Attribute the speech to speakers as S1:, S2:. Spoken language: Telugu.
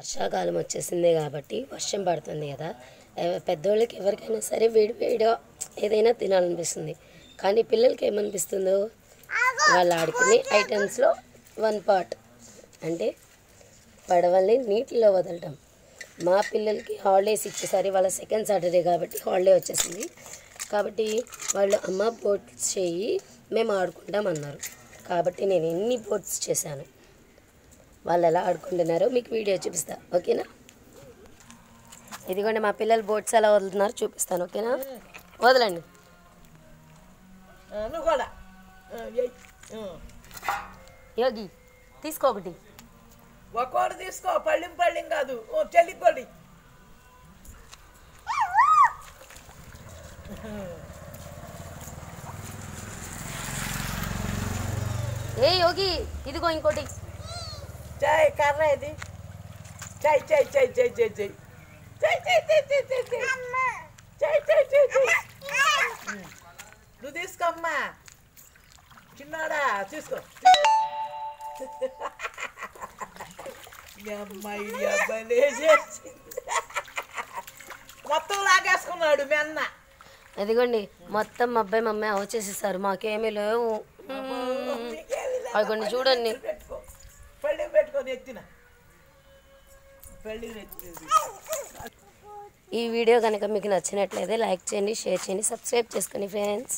S1: వర్షాకాలం వచ్చేసింది కాబట్టి వర్షం పడుతుంది కదా, పెద్దోళ్ళకి ఎవరికైనా సరే వేడి వేడిగా ఏదైనా తినాలనిపిస్తుంది. కానీ పిల్లలకి ఏమనిపిస్తుందో వాళ్ళు ఆడుకునే ఐటమ్స్లో వన్ పార్ట్ అంటే పడవల్ని నీటిలో వదలటం. మా పిల్లలకి హాలిడేస్ ఇచ్చేసరి వాళ్ళ సెకండ్ సాటర్డే కాబట్టి హాలిడే వచ్చేసింది కాబట్టి వాళ్ళు అమ్మ బోట్స్ చేయి మేము ఆడుకుంటాం అన్నారు. కాబట్టి నేను ఎన్ని బోట్స్ చేశాను, వాళ్ళు ఎలా ఆడుకుంటున్నారో మీకు వీడియో చూపిస్తా. ఓకేనా? ఇదిగోండి మా పిల్లలు బోట్స్ ఎలా వదులుతున్నారో చూపిస్తాను. ఓకేనా? వదలండి. యోగి తీసుకో ఒకటి.
S2: ఒక్కోటి తీసుకో, పళ్ళిం కాదు, చెల్లికొడి.
S1: ఏ యోగి ఇదిగో ఇంకోటి.
S2: చాయ్ కర్ర ఇది. చాయ్ చాయ్ చాయ్ చాయ్ చాయ్ చాయ్ చాయ్ చాయ్ చాయ్ చాయ్ చాయ్ చాయ్ చాయ్ చాయ్ చాయ్. నువ్వు తీసుకో అమ్మా, చిన్నాడా తీసుకో. మొత్తం లాగేసుకున్నాడు మీ అన్న.
S1: అదిగోండి మొత్తం మా అబ్బాయి మమ్మీ వచ్చేసేసారు, మాకేమీ లేవు. అదిగోండి చూడండి.
S2: పెళ్ళి పెట్టుకొని ఎత్తిన
S1: ఈ వీడియో కనుక మీకు నచ్చినట్లయితే లైక్ చేయండి, షేర్ చేయండి, సబ్స్క్రైబ్ చేసుకోండి ఫ్రెండ్స్.